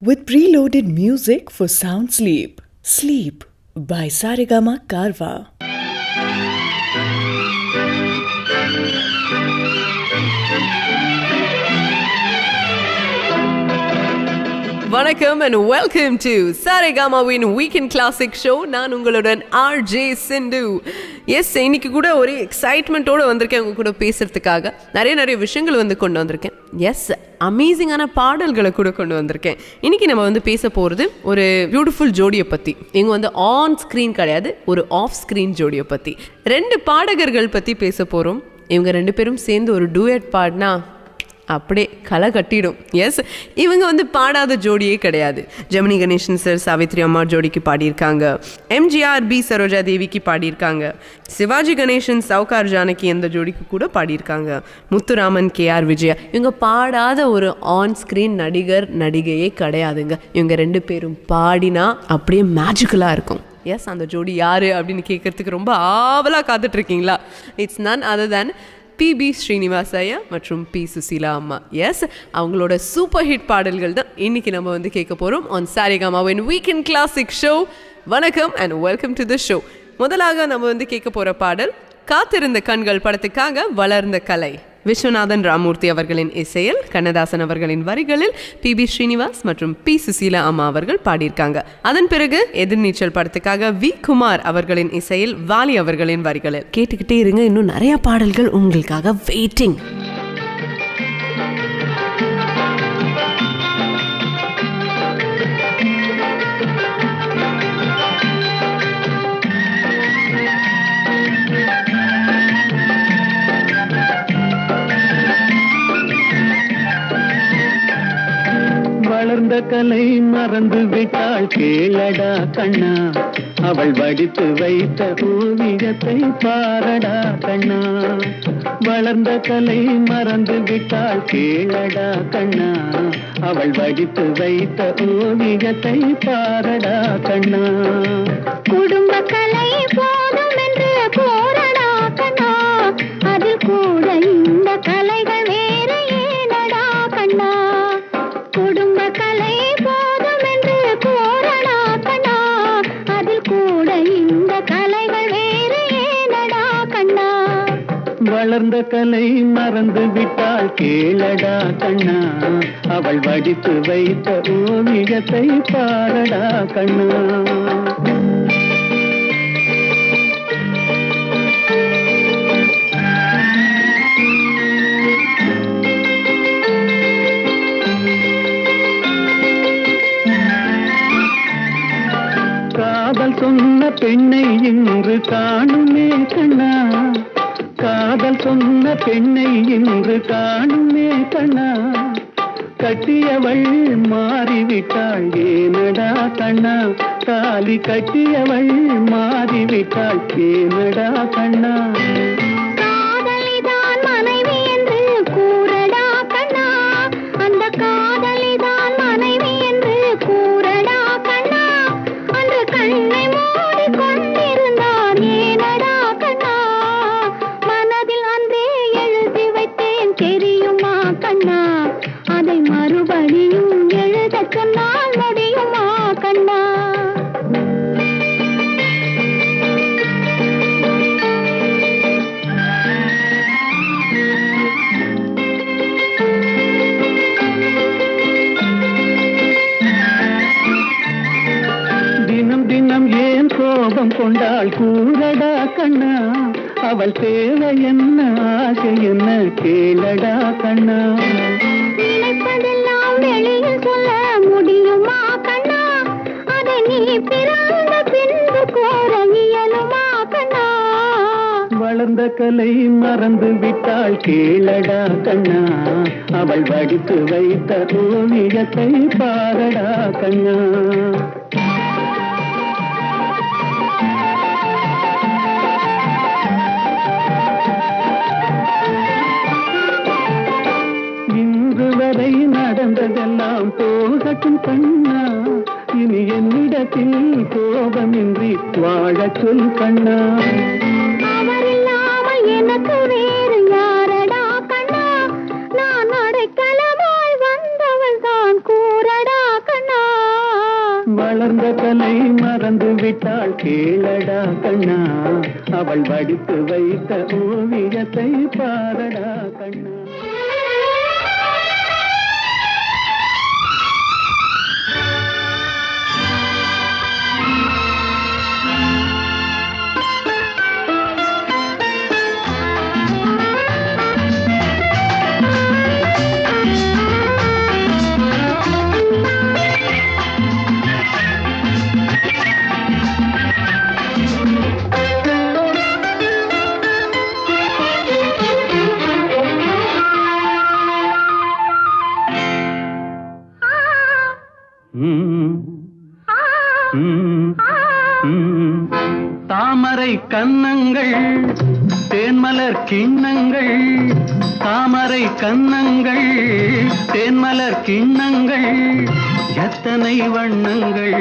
With preloaded music for sound sleep. Sleep by Saregama Karwa. வணக்கம் and welcome to சாரேகாமாவின் weekend classic show. நான் உங்களுடன் RJ சிந்து. S, இன்னைக்கு கூட ஒரு எக்ஸைட்மெண்ட்டோடு வந்திருக்கேன் உங்க கூட பேசுறதுக்காக. நிறைய விஷயங்கள் கொண்டு வந்திருக்கேன். எஸ், அமேசிங்கான பாடல்களை கூட கொண்டு வந்திருக்கேன். இன்னைக்கு நம்ம பேச போகிறது ஒரு பியூட்டிஃபுல் ஜோடியை பற்றி. இவங்க ஆன் ஸ்க்ரீன் கிடையாது, ஒரு ஆஃப் ஸ்க்ரீன் ஜோடியை பற்றி. 2 பாடகர்கள் பற்றி பேச போகிறோம். இவங்க 2 பேரும் சேர்ந்து ஒரு டூயட் பாடினா அப்படியே களை கட்டிடும். எஸ், இவங்க பாடாத ஜோடியே கிடையாது. ஜெமினி கணேசன் சார் சாவித்ரி அம்மா ஜோடிக்கு பாடியிருக்காங்க. எம்ஜிஆர் பி சரோஜா தேவிக்கு பாடியிருக்காங்க. சிவாஜி கணேசன் சவுகார் ஜானகி அந்த ஜோடிக்கு கூட பாடியிருக்காங்க. முத்துராமன் கேஆர் விஜயா. இவங்க பாடாத ஒரு ஆன் ஸ்க்ரீன் நடிகர் நடிகையே கிடையாதுங்க. இவங்க 2 பேரும் பாடினா அப்படியே மேஜிக்கலாக இருக்கும். எஸ், அந்த ஜோடி யார் அப்படின்னு கேட்கறதுக்கு ரொம்ப ஆவலாக காத்துட்ருக்கீங்களா? It's none other than P ஸ்ரீனிவாசையா மற்றும் பி சுசீலா அம்மா. எஸ், அவங்களோட சூப்பர் ஹிட் பாடல்கள் தான் இன்னைக்கு நம்ம கேட்க போகிறோம் ஆன் சாரேகாமாவின் வீக்கெண்ட் கிளாசிக் ஷோ. வணக்கம் and welcome to the show. முதலாக நம்ம கேட்க போகிற பாடல் காத்திருந்த கண்கள் படத்துக்காக வளர்ந்த கலை. விஸ்வநாதன் ராமூர்த்தி அவர்களின் இசையில், கண்ணதாசன் அவர்களின் வரிகளில் பி ஸ்ரீனிவாஸ் மற்றும் பி சுசீலா அம்மா அவர்கள் பாடியிருக்காங்க. அதன் பிறகு எதிர்நீச்சல் படத்துக்காக வி குமார் அவர்களின் இசையில், வாலி அவர்களின் வரிகளில். கேட்டுக்கிட்டே இருங்க, இன்னும் நிறைய பாடல்கள் உங்களுக்காக வெயிட்டிங். வளர்ந்த கலை மறந்து விட்டாள் கேளடா கண்ணா, அவள் வடித்து வைத்த ஓவியத்தை பாரடா கண்ணா. வளர்ந்த கலை மறந்து விட்டாள் கேளடா கண்ணா, அவள் வடித்து வைத்த ஓவியத்தை பாரடா கண்ணா. குடும்ப கலை போதும் என்று போரடா கண்ணா, அதில் கூட இந்த கலைகள் வேறு ஏனடா கண்ணா. குடும்ப கலை போதும் என்று போரடா கண்ணா, அதில் கூட இந்த கலைகள் வேறு ஏனடா கண்ணா. வளர்ந்த கலை மறந்து விட்டாள் கேளடா கண்ணா, அவள் வடித்து வைத்த ஓவியத்தை பாரடா கண்ணா. காதல் சொன்ன பெண்ணை இன்று காணுமே கண்ணா, காதல் சொன்ன பெண்ணை இன்று காணுமே கண்ணா. கட்டியவள் மாறிவிட்டாள் ஏனடா கண்ணா, தாலி கட்டியவள் மாறிவிட்டாள் ஏனடா கண்ணா. காதலிதான் மனைவி என்று கூறடா கண்ணா, அந்த காதலிதான் மனைவி என்று கூறடா கண்ணா. அந்த கண்ணை மூடி கொண்டிருந்தான் ஏனடா கண்ணா, மனதில் அன்றே எழுதி வைத்தேன் தெரியுமா கண்ணா, அதை மறுபடியும் எழுத சொன்னால் முடியுமா கண்ணா. தினம் தினம் ஏன் கோபம் கொண்டாள் கூறடா கண்ணா, அவள் தேவை என்ன ஆசை என்ன கேளடா கண்ணா. நினைப்பதெல்லாம் வெளியில் சொல்ல முடியுமா கண்ணா, அதை நீ பிறந்த பின்பு கோர இயலுமா கண்ணா. வளர்ந்த கலை மறந்து விட்டாள் கேளடா கண்ணா, அவள் வடித்து வைத்த ஓவியத்தை பாரடா கண்ணா. இன்று வரை நடந்ததெல்லாம் போகட்டும் கண்ணா, இனி என்னிடத்தில் கோபமின்றி வாழச் சொல் கண்ணா. அவரில்லாமல் எனக்கு வேறு யாரடா கண்ணா, நான் அடைக்கலமாய் வந்தவள் தான் கூறடா கண்ணா. அமர்ந்த கலை மறந்து விட்டாள் கேளடா கண்ணா, அவள் வடித்து வைத்த ஓவியத்தை பாரடா கண்ணா. தாமரை கன்னங்கள் தேன்மலர் கிண்ணங்கள், தாமரை கன்னங்கள் தேன்மலர் கிண்ணங்கள், எத்தனை வண்ணங்கள்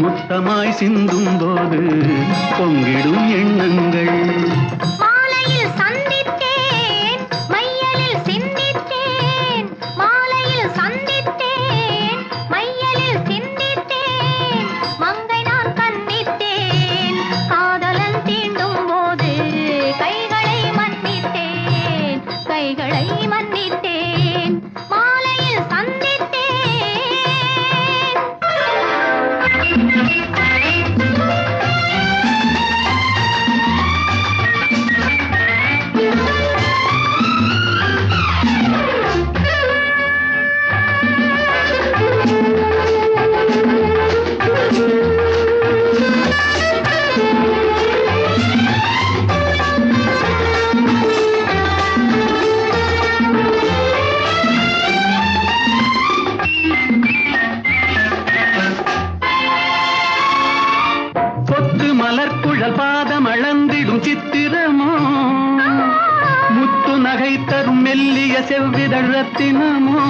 முத்தமாய் சிந்தும் போது பொங்கிடும் எண்ணங்கள். மலர்குழல் பாதம் அளந்திடும் சித்திரமோ, முத்து நகை தரும் மெல்லிய செவ்விதழ் ரத்தினமோ.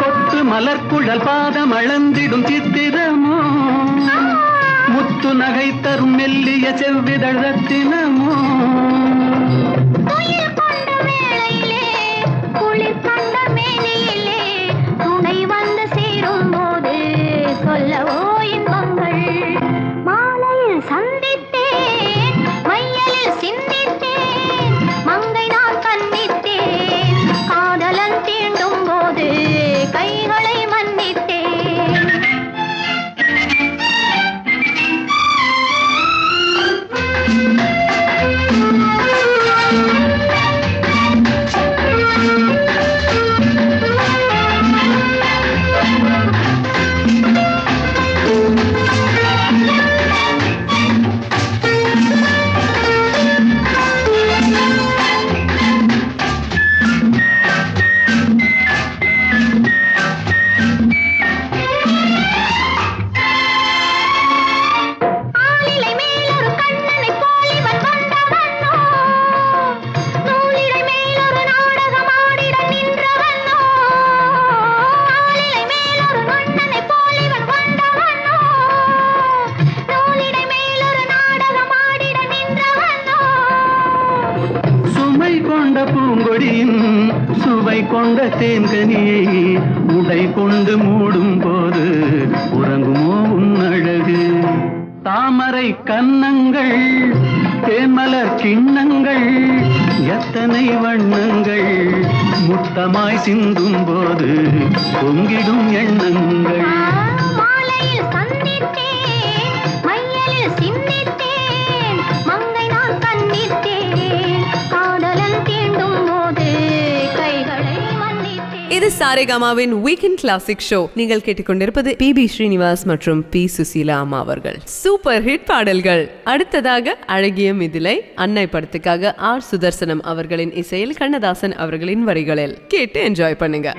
கொத்து மலர்குழல் பாதம் அளந்திடும் சித்திரமோ, முத்து நகை தரும் மெல்லிய செவ்விதழ் ரத்தினமோ. துணை வந்து சேரும் போது சொல்லவோ இன்பங்கள். மாலையில் சந்தித்தேன், மையலில் சிந்தித்தேன், மங்கை நான் கண்ணித்தேன், காதலன் தீண்டும் போது கைகளை மன்னித்தேன். பூங்கொடியின் சுவை கொண்ட தேன்கனியை உடை கொண்டு மூடும் போது உறங்குமோ உன் அழகு. தாமரை கன்னங்கள் தேன்மலர் கிண்ணங்கள், எத்தனை வண்ணங்கள் முத்தமாய் சிந்தும் போது பொங்கிடும் எண்ணங்கள். இது சாரேகாமாவின் வீக்கெண்ட் கிளாசிக் ஷோ. நீங்கள் கேட்டுக்கொண்டிருப்பது PB ஸ்ரீனிவாஸ் மற்றும் P சுசீலா அம்மா அவர்கள் சூப்பர் ஹிட் பாடல்கள். அடுத்ததாக அழகிய மிதிலை அன்னை படத்துக்காக R சுதர்சனம் அவர்களின் இசையில் கண்ணதாசன் அவர்களின் வரிகளில் கேட்டு என்ஜாய் பண்ணுங்க.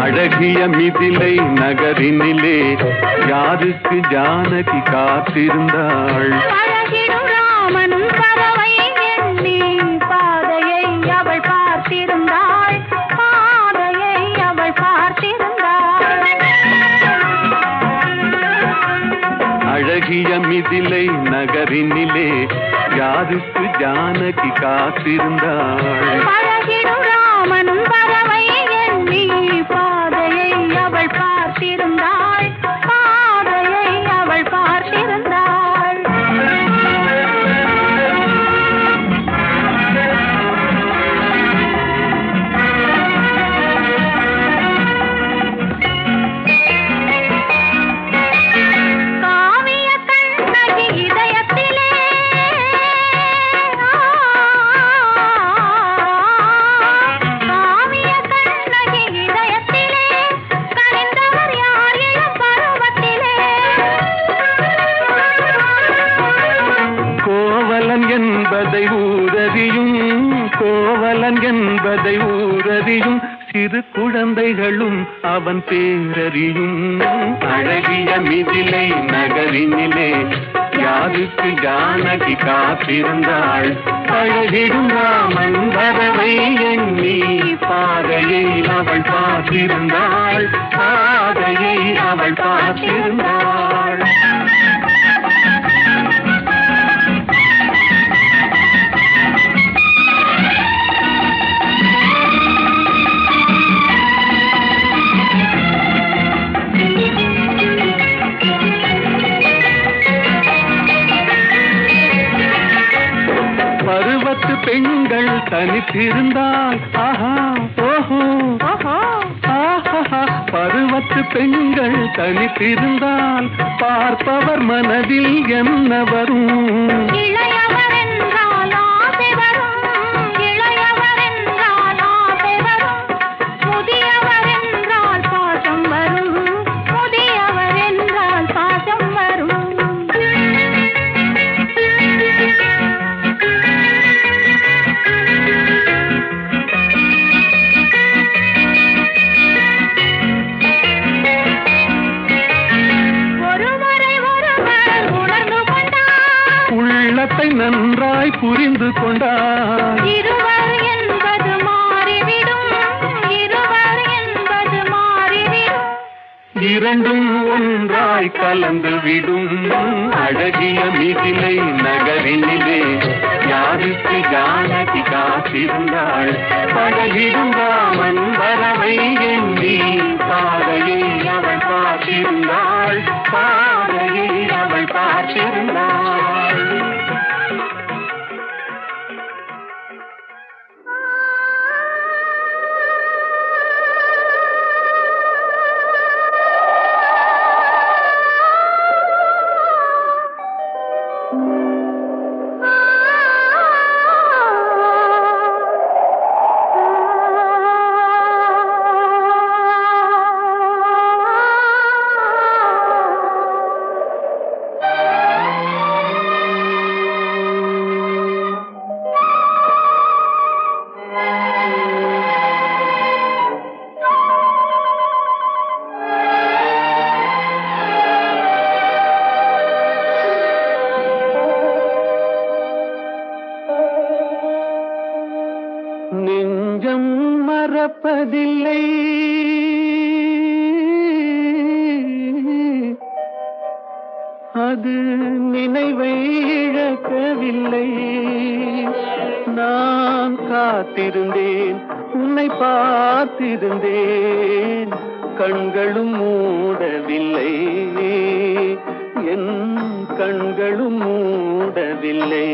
அழகிய மிதிலை நகரினிலே யாருக்கு ஜானகி காத்திருந்தாள்? அழகிடும் ராமன் பறவை எண்ணி பாதையை அவள் பார்த்திருந்தாள், பாதையை அவள் பார்த்திருந்தாள். அழகிய மிதிலை நகரினிலே யாருக்கு ஜானகி காத்திருந்தாள்? அழகிடும் ராமன் பறவை எண்ணி பாதையை அவள் பார்த்திருந்தாள், பாதையை அவள் பார்த்திருந்தாள். காவிய கண்ணகி இதயத்திலே காவிய கண்ணகி இதயத்திலே கனிந்தவர் யார் இளம் பருவத்திலே? கோவலன் என்பதை ஊரறியும், கோவலன் என்பதை ஊரறியும் சிறு குழந்தைகளும் அவன் பேரறியும். அழகிய மிதிலை நகரினிலே யாருக்கு ஜானகி காத்திருந்தாள்? அழகிடும் ராமன் வரவை எண்ணி பாதையை அவள் பார்த்திருந்தாள், பாதையை அவள் பார்த்திருந்தாள். பருவத்து பெண்கள் தனித்திருந்தால் ஆஹா ஓஹோ ஆஹா, பருவத்து பெண்கள் தனித்திருந்தால் பார்ப்பவர் மனதில் என்ன வரும்? இளையவர் என்றால் ஆசை வரும், இளையவர் என்றால் ஆசை வரும், முதியவர் என்றால் பாசம் வரும், முதியவர் என்றால் பாசம் வரும். ஒருவரை ஒருவர் உணர்ந்து கொண்டார், உள்ளத்தை நன்றாய் புரிந்து கொண்டார். இருவர் என்பது மாறிவிடும், இருவர் என்பது மாறிவிடும். இரண்டும் ஒன்றாய் கலந்து விடும். அழகிய மிதிலை நகரினிலே யாருக்கு ஜானகி காத்திருந்தாள்? பழகிடும் ராமன் வரவை எண்ணி பாதையை அவள் பார்த்திருந்தாள், பாதையை அவள் பார்த்திருந்தாள். நெஞ்சம் மறப்பதில்லை, அது நினைவை இழக்கவில்லை. நான் காத்திருந்தேன், உன்னை பார்த்திருந்தேன், கண்களும் மூடவில்லை, என் கண்களும் மூடவில்லை.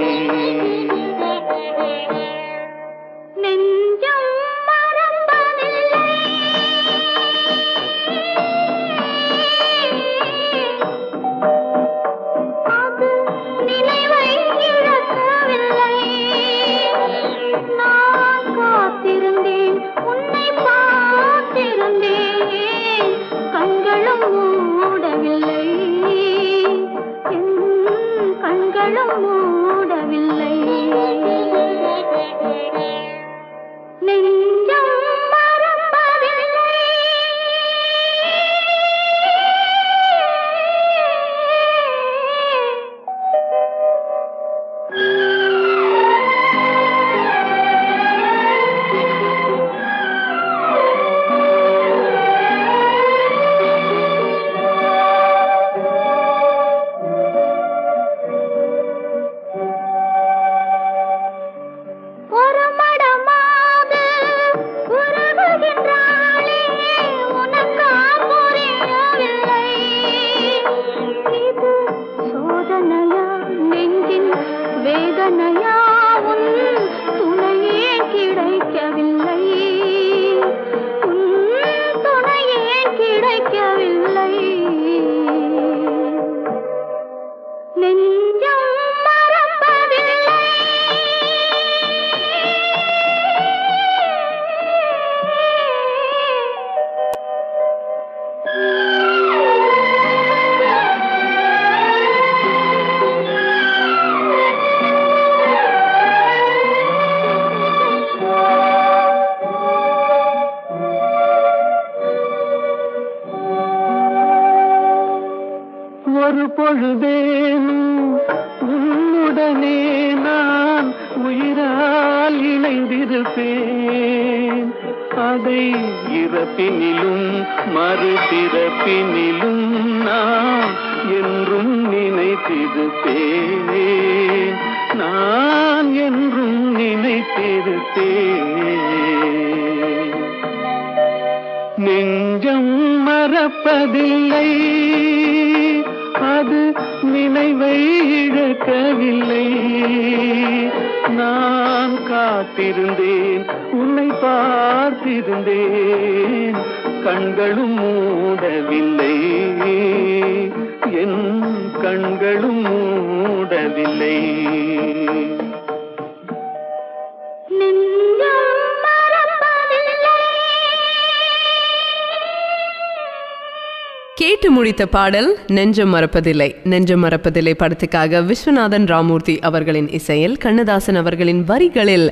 நெஞ்சம் மறப்பதில்லை, அது நினைவை இழக்கவில்லை. நான் காத்திருந்தேன், உன்னை பார்த்திருந்தேன், கண்களும் மூடவில்லை, என் கண்களும் மூடவில்லை. ஒரு பொழுதேனும் உன்னுடனே நான் உயிரால் இணைந்திருப்பேன். அதை இறப்பினிலும் மறுபிறப்பினிலும் நான் என்றும் நினைத்திருப்பேன். நான் என்றும் நினைத்திருப்பேன். நெஞ்சம் மறப்பதில்லை, அது நினைவை இழக்கவில்லை. நான் காத்திருந்தேன், உன்னை பார்த்திருந்தேன், கண்களும் மூடவில்லை, என் கண்களும் மூடவில்லை. கேட்டு முடித்த பாடல் நெஞ்சம் மறப்பதில்லை. நெஞ்சம் மறப்பதில்லை படத்துக்காக விஸ்வநாதன் ராமூர்த்தி அவர்களின் இசையில் கண்ணதாசன் அவர்களின் வரிகளில்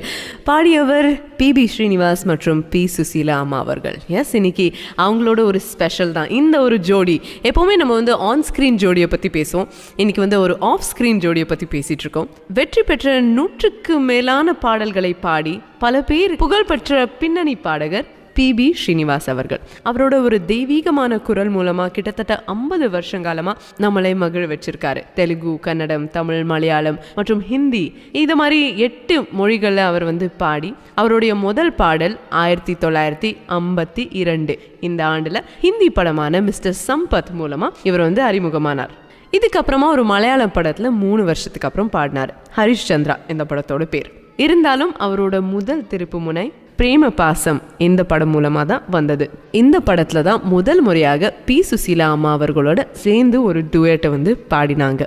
பாடியவர் PB ஸ்ரீனிவாஸ் மற்றும் P சுசீலா அம்மா அவர்கள். எஸ், இன்னைக்கு அவங்களோட ஒரு ஸ்பெஷல் தான் இந்த ஒரு ஜோடி. எப்போவுமே நம்ம வந்து ஆன் ஸ்க்ரீன் ஜோடியை பற்றி பேசுவோம். இன்னைக்கு வந்து ஒரு ஆஃப் ஸ்க்ரீன் ஜோடியை பற்றி பேசிகிட்டு இருக்கோம். வெற்றி பெற்ற 100க்கு மேலான பாடல்களை பாடி பல பேர் புகழ்பெற்ற பின்னணி பாடகர் PB ஸ்ரீனிவாஸ் அவர்கள். அவரோட ஒரு தெய்வீகமான குரல் மூலமா கிட்டத்தட்ட 50 வருஷங்காலமா நம்மளை மகிழ வச்சிருக்காரு. தெலுங்கு, கன்னடம், தமிழ், மலையாளம் மற்றும் ஹிந்தி இது மாதிரி 8 மொழிகளில் அவர் வந்து பாடி அவருடைய முதல் பாடல் 1952 இந்த ஆண்டுல ஹிந்தி படமான மிஸ்டர் சம்பத் மூலமா இவர் வந்து அறிமுகமானார். இதுக்கப்புறமா ஒரு மலையாளம் படத்துல 3 வருஷத்துக்கு அப்புறம் பாடினார். ஹரிஷ் சந்திரா இந்த படத்தோட பேர். இருந்தாலும் அவரோட முதல் திருப்பு முனை பிரேம பாசம் இந்த படம் மூலமாக தான் வந்தது. இந்த படத்தில் தான் முதல் முறையாக P சுசீலா அம்மா அவர்களோட சேர்ந்து ஒரு டுயட்டை வந்து பாடினாங்க.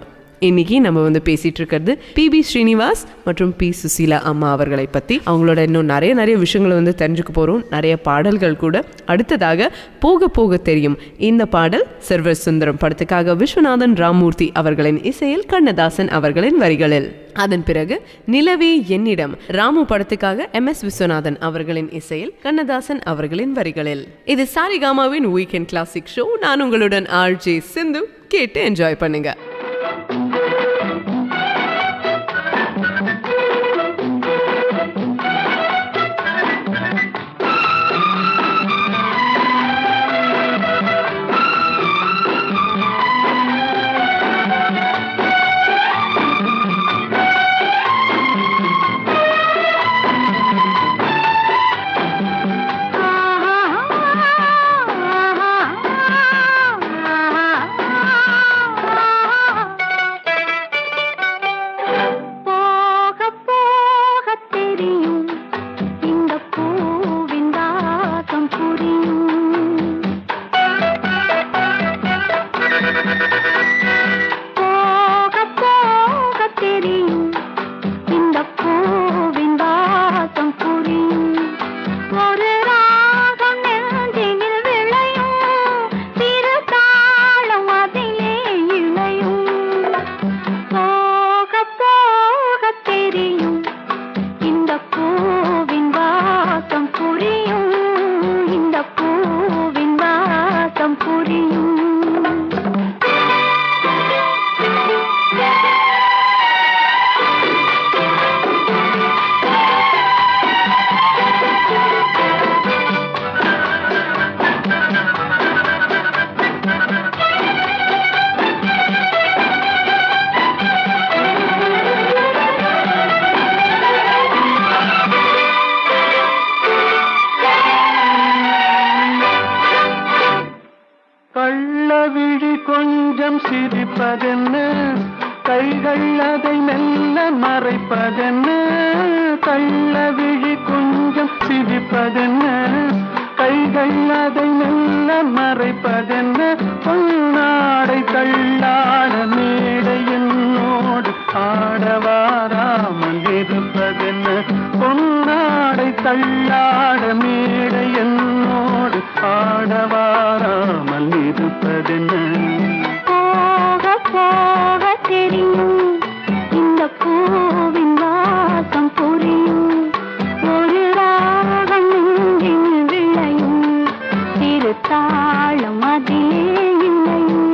இன்னைக்கு நம்ம வந்து பேசிட்டு இருக்கிறது PB ஸ்ரீனிவாஸ் மற்றும் P சுசீலா அம்மா அவர்களை பற்றி. அவங்களோட இன்னும் நிறைய விஷயங்களை வந்து தெரிஞ்சுக்க போகிறோம். நிறைய பாடல்கள் கூட. அடுத்ததாக போக போக தெரியும் இந்த பாடல் சர்வர் சுந்தரம் படத்துக்காக விஸ்வநாதன் ராமூர்த்தி அவர்களின் இசையில் கண்ணதாசன் அவர்களின் வரிகளில். அதன் பிறகு நிலவே என்னிடம் ராமு படத்துக்காக MS விஸ்வநாதன் அவர்களின் இசையில் கண்ணதாசன் அவர்களின் வரிகளில். இது சாரிகாமாவின் வீக்கெண்ட் கிளாசிக் ஷோ. நான் உங்களுடன் RJ சிந்து. கேட்டு என்ஜாய் பண்ணுங்க. கொஞ்சம் சிரிப்பதென்ன, கைகள் அதை மெல்ல மறைப்பதென்ன. கள்ள விழி கொஞ்சம் சிரிப்பதென்ன, கைகள் அதை மெல்ல மறைப்பதென்ன. பொன்னாடை தள்ளாட மேடை என்னோடு ஆடவாராமல் இருப்பதென்ன. பொன்னாடை தள்ளாட மேடை என்னோடு ஆடவாராமல் இருப்பதென்ன. போக போக தெரியும் இந்த பூவின் வாசம் புரியும். ஒரு ராகம் நெஞ்சில் விளையும், திருத்தாளம் அதிலே இல்லையும்.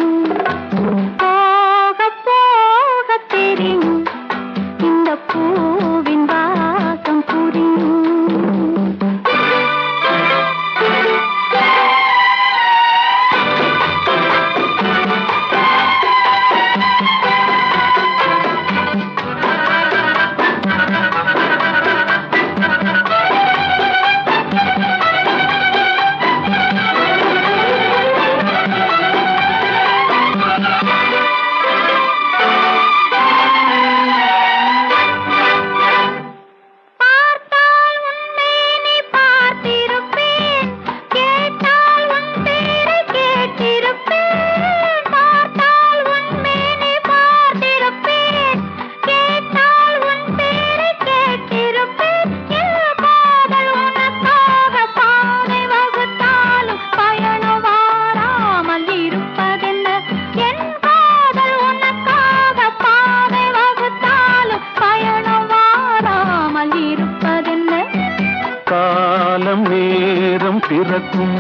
பிறக்கும்,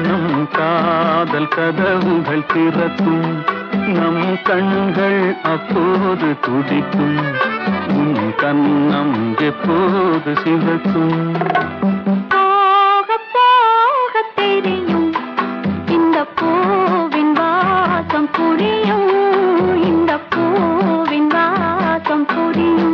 நம் காதல் கதவுகள் திறக்கும், நம் கண்கள் அப்போது துடிக்கும், உன் கண்ணம் எப்போது சிவக்கும். போக போக தெரியும் இந்த பூவின் வாசம் புரியும், இந்த பூவின் வாசம் புரியும்.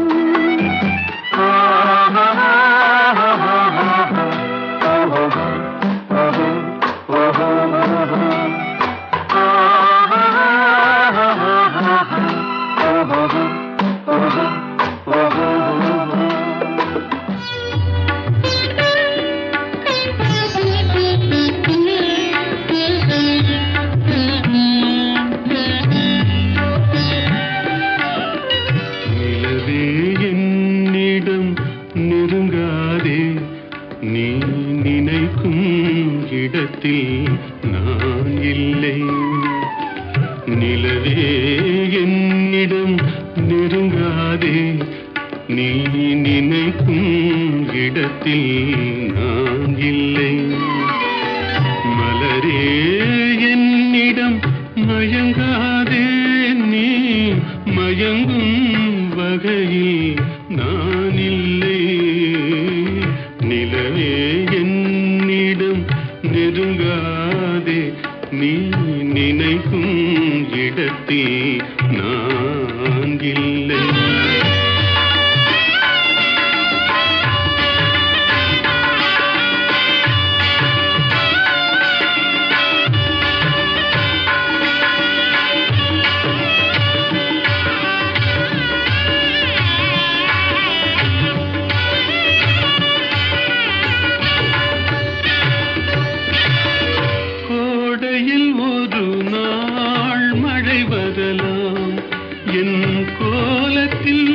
நிலவே என்னிடம் நெருங்காதே, நீ நினைக்கும் இடத்தில் நான் இல்லை. நிலவே என்னிடம் நெருங்காதே, நீ நினைக்கும் இடத்தில் நான் இல்லை. மலரே என்னிடம் மயங்காதே, நீ மயங்கும் வகையில் நான் இல்லை. நிலவே என்னிடம் நெருங்காதே, நீ நினைக்கும் இடத்தில் நான் இல்லை. கோடையில் ஒரு நாள் மழை வரலாம், என் கோலத்தில்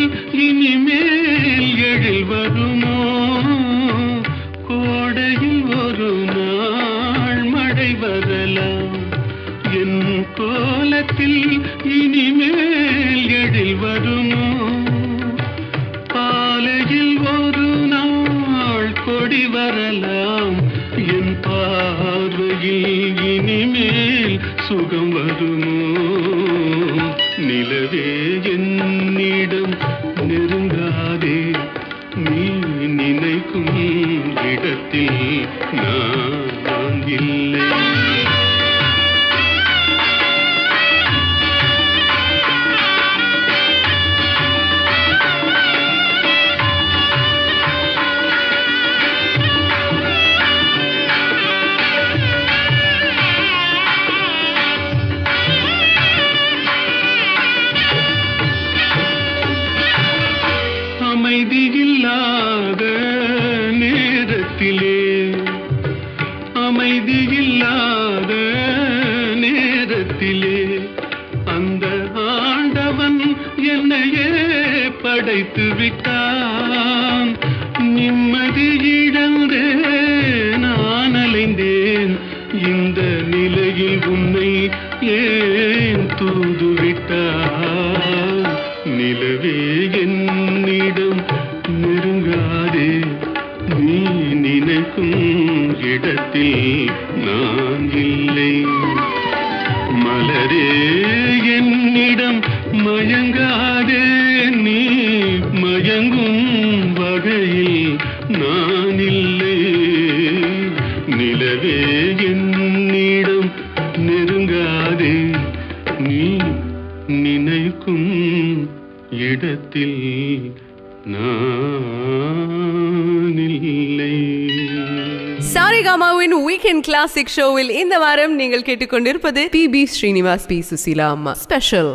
இனிமேல் எழில் வருமோ. கோடையில் ஒரு நாள் மழை வரலாம், என் கோலத்தில் இனிமேல் எழில் வருமோ. பாலையில் ஒரு நாள் கொடி வரலாம், என் பார்வையில் இனிமேல் சுகம் வருமோ. நிலவே என்னிடம் நெருங்காதே, நீ நினைக்கும் இடத்தில் நான் இல்லை. அமைதியில்லாத நேரத்திலே, அமைதியில்லாத நேரத்திலே, அந்த ஆண்டவன் என்னையே படைத்து விட்டான். நிம்மதி இழந்தே நான் அலைந்தேன், இந்த நிலையில் உன்னை ஏன் தூது விட்டான். நிலவே என்னிடம் நெருங்காதே, நீ நினைக்கும் இடத்தில் நான் இல்லை. மலரே என்னிடம் மயங்காதே, நீ மயங்கும் வகையில் நான் இல்லை. நிலவே என்னிடம் நெருங்காதே, நீ நினைக்கும் இடத்தில் நான் இல்லை. சாரேகாமாவின் வீக்கெண்ட் கிளாசிக் ஷோவில் இந்த வாரம் நீங்கள் கேட்டுக்கொண்டிருப்பது PB ஸ்ரீனிவாஸ், P சுசீலா அம்மா ஸ்பெஷல்.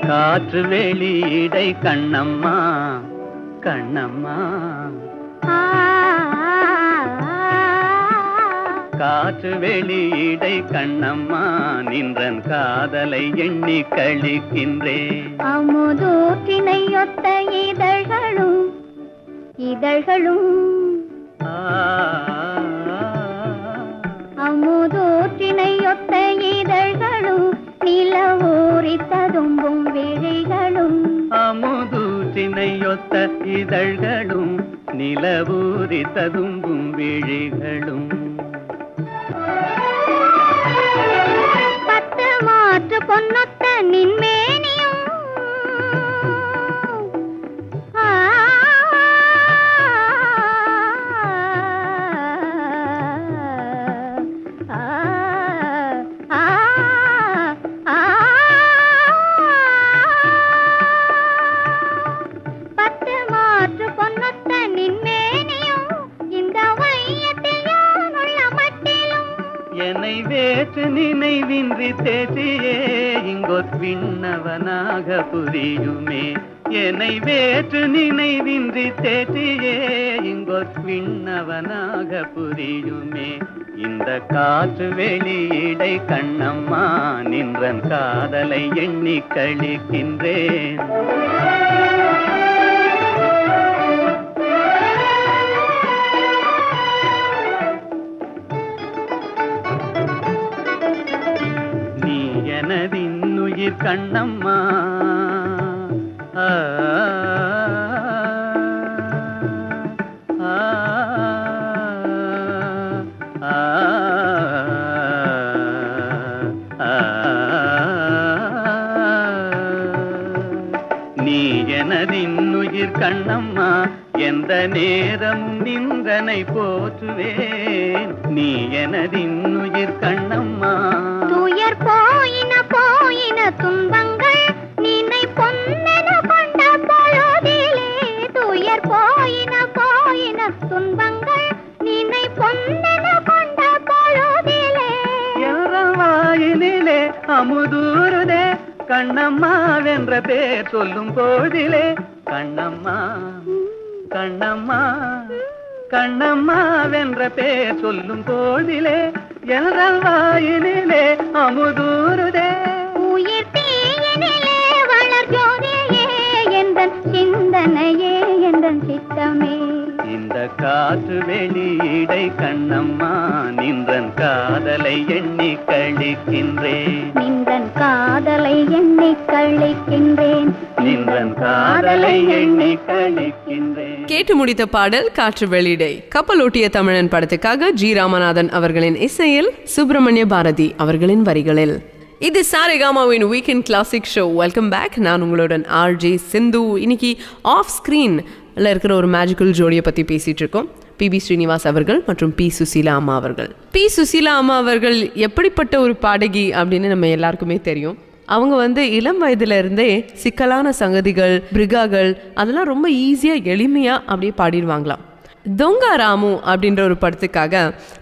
காற்று வெளியிடை கண்ணம்மா கண்ணம்மா, காற்று வெளியிடை கண்ணம்மா, நின்றன் காதலை எண்ணி கழிக்கின்றேன். அமுதூற்றினையொத்த இதழ்களும் இதழ்களும், அமுதூற்றினையொத்த இதழ்களும், நிலவூரி ததும்பும் விழிகளும். அமுதூற்றினையொத்த இதழ்களும், நிலவூரி ததும்பும் விழிகளும். பத்து மாற்று பொன்னொத்த நின்மேனியும் பத்து மாற்று பொன்னொத்த நின்மேனியும் இந்த வையத்தில் யானுள்ள மட்டிலும் என்னை வேற்று நினைவின்றி தேற்றியே இங்கொத் விண்ணவனாக புரியுமே. என்னை வேற்று நினைவின்றி தேற்றியே இங்கொத் விண்ணவனாக புரியுமே. இந்த காற்று வெளியிடை கண்ணம்மா நின்றன் காதலை எண்ணி கழிக்கின்றேன். நீ எனதின்னுயிர் கண்ணம்மா. ஆ ஆ ஆ நீ எனதின்னுயிர் கண்ணம்மா. எந்த நேரமும் நின்றனை போற்றுவேன். நீ எனதின்னுயிர் கண்ணம்மா. துயர் போயின போயின துன்பங்கள் நினை பொன்னென கொண்ட பொழுதிலே. துயர் போயின போயின துன்பங்கள் நினை பொன்னென கொண்ட பொழுதிலே. வாயினிலே அமுதூருதே கண்ணம்மா வென்ற பேர் சொல்லும் போதிலே. கண்ணம்மா கண்ணம்மா கண்ணம்மா வென்ற பேர் சொல்லும் போதிலே. என்ற வாயினிலே அமுதூருதே. உயிர் தீயினிலே வளர் ஜோதியே எந்தன் சிந்தனையே எந்தன் சித்தமே. இந்த காற்று வெளியிடை கண்ணம்மா நின்றன் காதலை எண்ணி கழிக்கின்றேன். நின்றன் காதலை எண்ணி கழிக்கின்றேன். நின்றன் காதலை எண்ணி கழிக்கின்றேன். கேட்டு முடித்த பாடல் காற்று வெளியிடை. கப்பலோட்டிய தமிழன் படத்துக்காக ஜி ராமநாதன் அவர்களின் இசையில் சுப்பிரமணிய பாரதி அவர்களின் வரிகளில். இது சாரேகாமாவின் weekend classic show. Welcome back. நான் உங்களுடன் ஆர்ஜே சிந்து. இன்னைக்கு ஆஃப் ஸ்க்ரீனில் இருக்கிற ஒரு மேஜிக்கல் ஜோடியை பற்றி பேசிகிட்டு இருக்கோம். பி.பி. ஸ்ரீனிவாஸ் அவர்கள் மற்றும் பி. சுசீலா அம்மா அவர்கள். பி. சுசீலா அம்மா அவர்கள் எப்படிப்பட்ட ஒரு பாடகி அப்படின்னு நம்ம எல்லாருக்குமே தெரியும். அவங்க இளம் வயதுலேருந்தே சிக்கலான சங்கதிகள், பிரிகாகள் அதெல்லாம் ரொம்ப ஈஸியாக எளிமையாக அப்படியே பாடிடுவாங்களாம். தொங்கா ராமு அப்படின்ற ஒரு படத்துக்காக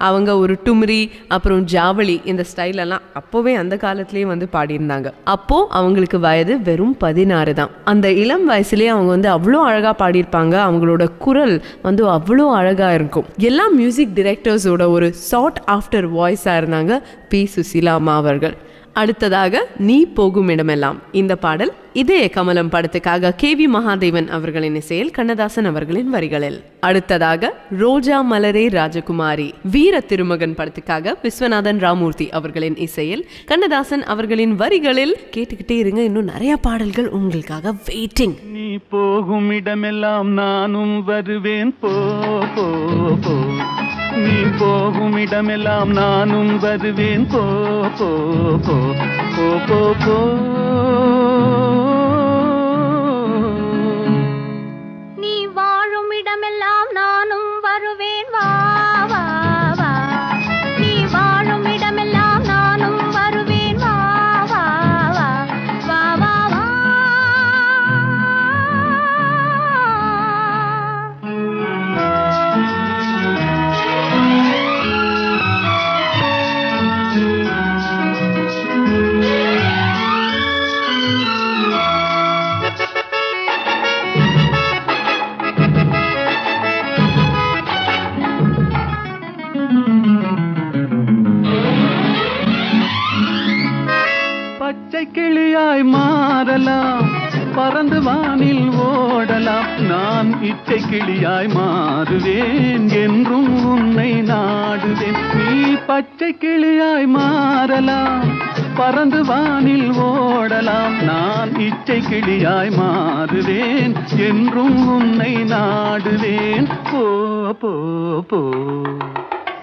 அவங்க ஒரு டும்ரி அப்புறம் ஜாவளி இந்த ஸ்டைலெல்லாம் அப்போவே அந்த காலத்துலேயே பாடியிருந்தாங்க. அப்போது அவங்களுக்கு வயது வெறும் 16 தான். அந்த இளம் வயசுலேயே அவங்க அவ்வளோ அழகாக பாடியிருப்பாங்க. அவங்களோட குரல் அவ்வளோ அழகாக இருக்கும். எல்லா மியூசிக் டிரெக்டர்ஸோட ஒரு சார்ட் ஆஃப்டர் வாய்ஸாக இருந்தாங்க பி. சுசீலா அம்மா அவர்கள். அடுத்ததாக நீ போகும் இடமெல்லாம் இந்த பாடல் இதய கமலம் படத்துக்காக கே.வி. மகாதேவன் அவர்களின் இசையில் கண்ணதாசன் அவர்களின் வரிகளில். அடுத்ததாக ரோஜா மலரே ராஜகுமாரி வீர திருமகன் படத்துக்காக விஸ்வநாதன் ராமூர்த்தி அவர்களின் இசையில் கண்ணதாசன் அவர்களின் வரிகளில். கேட்டுக்கிட்டே இருங்க, இன்னும் நிறைய பாடல்கள் உங்களுக்காக வெயிட்டிங். நீ போகும் இடமெல்லாம் நானும் வருவேன். போ போ போ. நீ போகும் இடமெல்லாம் நானும் வருவேன். போ போ போ போ போ போ. நீ வாழும் இடமெல்லாம் நானும் வருவேன். வா வா வா. நீ வாழும் இடமெல்லாம் நானும் வருவேன். வா வா வா வா வா வா. பச்சை கிளியாய் மாறலாம், பறந்து வானில் ஓடலாம். நான் இச்சை கிளியாய் மாறுவேன், என்றும் உன்னை நாடுவேன். நீ பச்சை கிளியாய் மாறலாம், பறந்து வானில் ஓடலாம், நான் இச்சை கிளியாய் மாறுவேன், என்றும் உன்னை நாடுவேன். போ போ போ.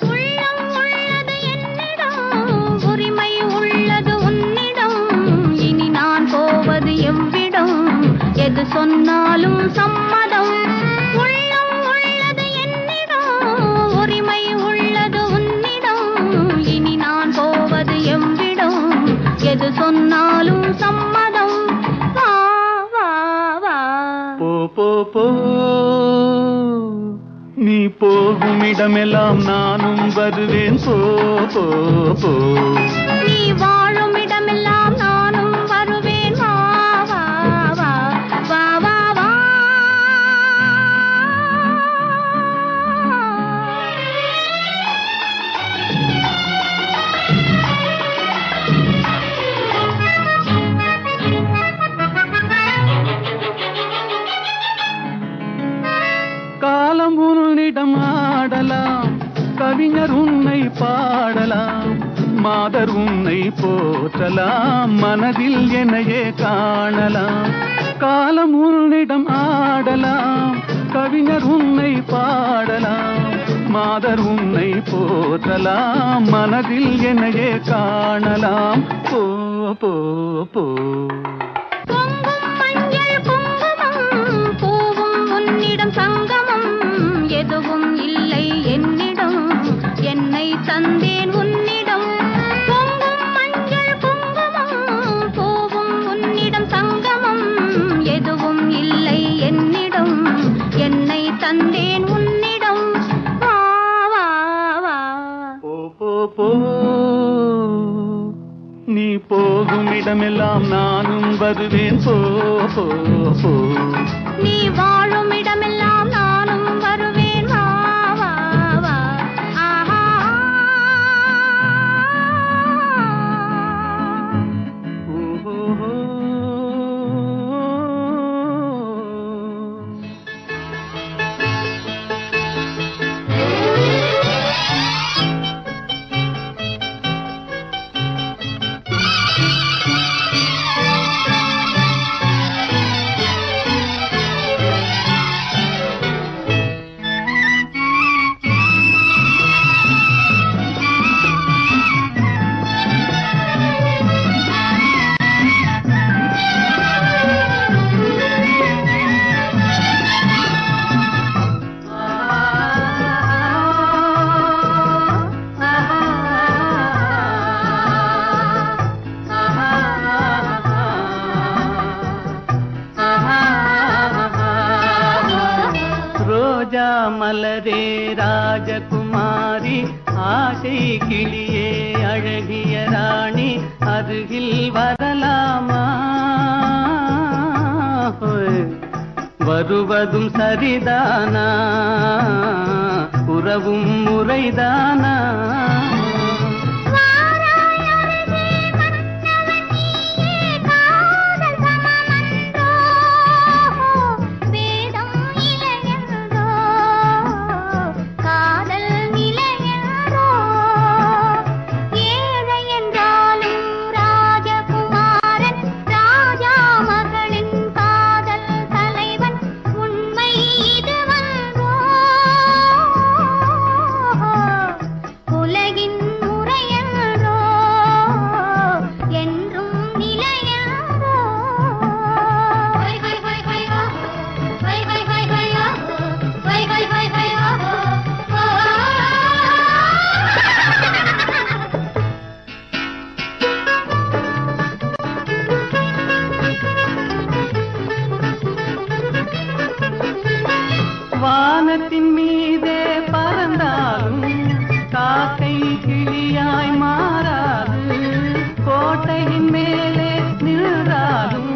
உள்ளம் உள்ளது என்னிடம், உரிமை உள்ளது உன்னிடம், இனி நான் போவது எவ்விடம், எது சொன்னாலும் சம்மதம். உள்ளம் உள்ளது என்னிடம், உரிமை உள்ளது உன்னிடம், இனி நான் போவது எவ்விடம், எது சொன்னாலும் சம்மதம். வா வா வா. போ போ போ. நீ போகும் இடமெல்லாம் நானும் வருவேன். போ போ போ. நீ வாழும் இடமெல்லாம் நானும் வருவேன். வா வா வா வா வா வா. காலம் உன்னிடம் ஆடலாம், கவிஞர் உன்னை பாடலாம், மாதர் உன்னை போற்றலாம், மனதில் என்னையே காணலாம். காலம் உன்னிடம் ஆடலாம், கவிஞர் உன்னை பாடலாம், மாதர் உன்னை போற்றலாம், மனதில் என்னையே காணலாம். போ போ போ. பொங்கும் மஞ்சள் குங்குமம், பூவும் உன்னிடம் சங்கமம், எதுவும் இல்லை என்னிடம், என்னை தந்தேன் உன்னிடம். பொங்கும் மஞ்சள் குங்குமம், பூவும் உன்னிடம் சங்கமம், எதுவும் இல்லை என்னிடம், என்னை தந்தேன் உன்னிடம். வா வா வா. போ போ போ. நீ போகும் இடமெல்லாம் நானும் வருவேன். போ போ போ. நீ வாழும் இடமெல்லாம் நானும் வருவேன். வா வா வா. ஆஹா. ஓஹோ. ரோஜா மலரே ராஜகுமாரி, ஆசை கிளியே அழகிய ராணி, அருகில் வரலாமா? வருவதும் சரிதானா, உறவும் முறைதானா? வானத்தின் மீதே பறந்தாலும் காக்கை கிளியாய் மாறாது, கோட்டையின் மேலே நின்றாலும்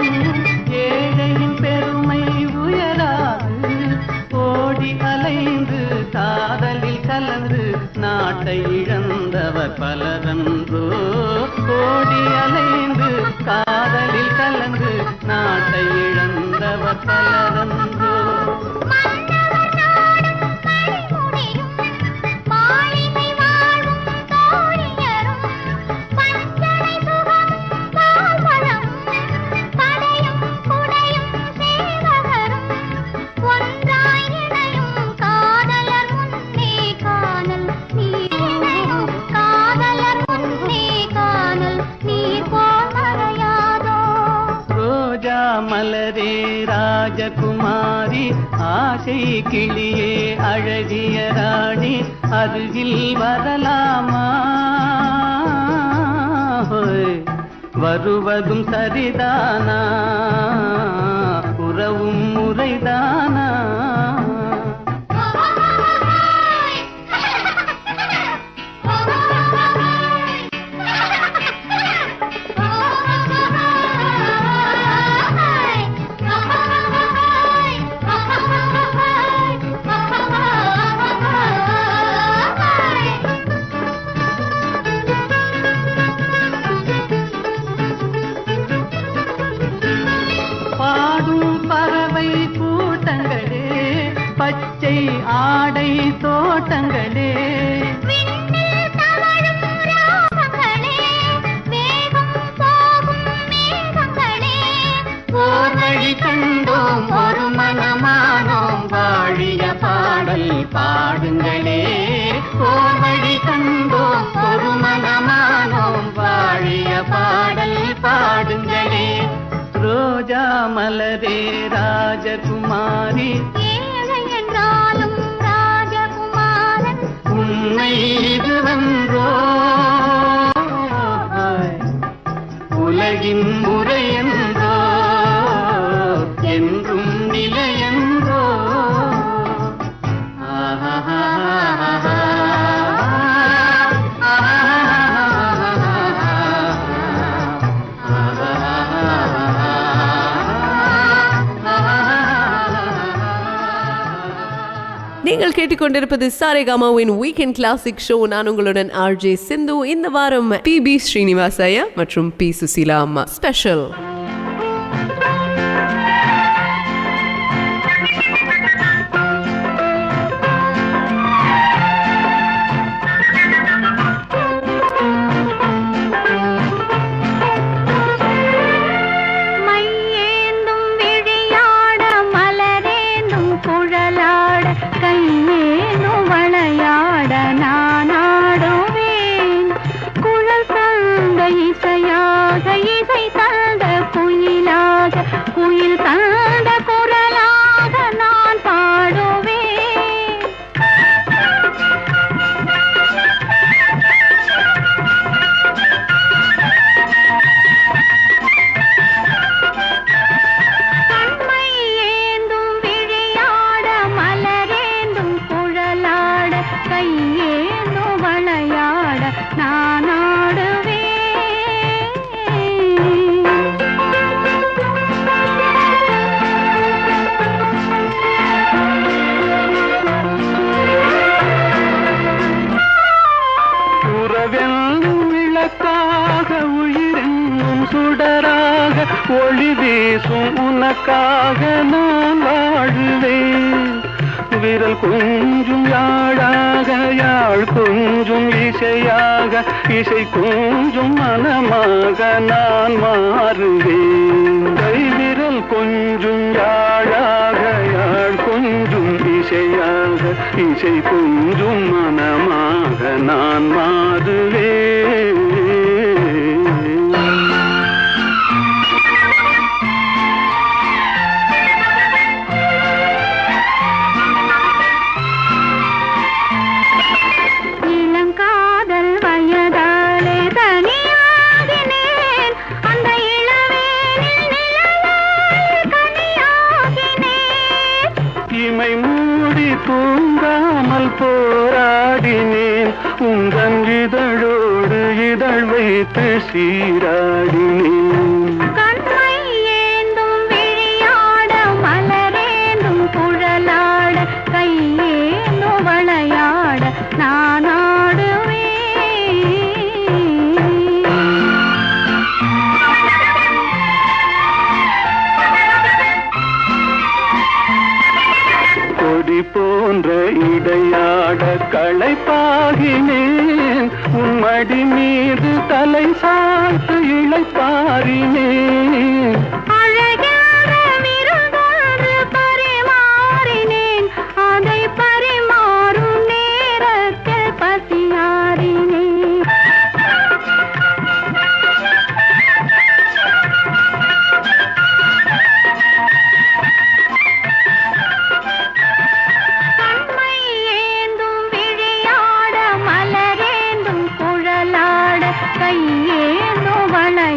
ஏழையின் பெருமை உயராது. ஓடி அலைந்து காதலில் கலந்து நாட்டை இழந்தவர் பலரன்றோ, ஓடி அலைந்து காதலில் கலந்து நாட்டை இழந்தவர் பலரன்றோ. மாளிகை வாழும் தோழியரும் பஞ்சனை சுகம் மலரே ராஜகுமாரி, ஆசை கிளியே அழகிய ராணி, அருகில் வரலாமா? வருவதும் சரிதானா, உறவும் முறைதானா? பச்சை ஆடை தோட்டங்களே, ஓர் வழி கண்டோம் ஒரு மனமானோம், வாழிய பாடல் பாடுங்களே. ஓர் வழி கண்டோம் ஒரு மனமானோம், வாழிய பாடல் பாடுங்களே. ரோஜா மலரே ராஜகுமாரி, உண்மை இதுவென்றோ உலகின் முறையென்றோ என்றும் நிலையென்றோ. நீங்கள் கேட்டுக்கொண்டிருப்பது சாரேகாமாவின் வீக்கெண்ட் கிளாசிக் ஷோ. நான் உங்களுடன் ஆர்ஜே சிந்து. இந்த வாரம் PB ஸ்ரீனிவாஸ் ஐயா மற்றும் P சுசீலா அம்மா ஸ்பெஷல். குயில் தந்த குரலாக நான் பாடுவேன். கண்மை ஏந்தும் விழியாட, மலரேந்தும் குழலாட, கையேந்தும் வளையாட நான் ஆடுவேன். விளக்காக உயிரென்னும் சுடராக ஒளி வீசும் உனக்காக நான் வாழுவேன். விரல் கொஞ்சும் யாழாக, யாழ் கொஞ்சும் இசையாக, இசை கொஞ்சும் மனமாக நான் மாறுவேன். கைவிரல் கொஞ்சும் யாழாக, யாழ் கொஞ்சும் இசையாக, இசை கொஞ்சும் மனமாக நான் மாறுவேன். இளங்காதல் வயதாலே தனியாகினேன், அந்த இளவேனில் நிழலாய் கனியாகினேன். இமை மூடி தூங்காமல் போராடினேன், உந்தன் இதழோடு இதழ் வைத்து சீராடினேன். கண்மை ஏந்தும் விழியாட, மலரேந்தும் குழலாட, கையேந்தும் வளையாட நான் ஆடுவேன். கொடி போன்ற இடையாட களைப்பாகினேன், உன்மடி மீது தலை சாய்த்து இளைப்பாறு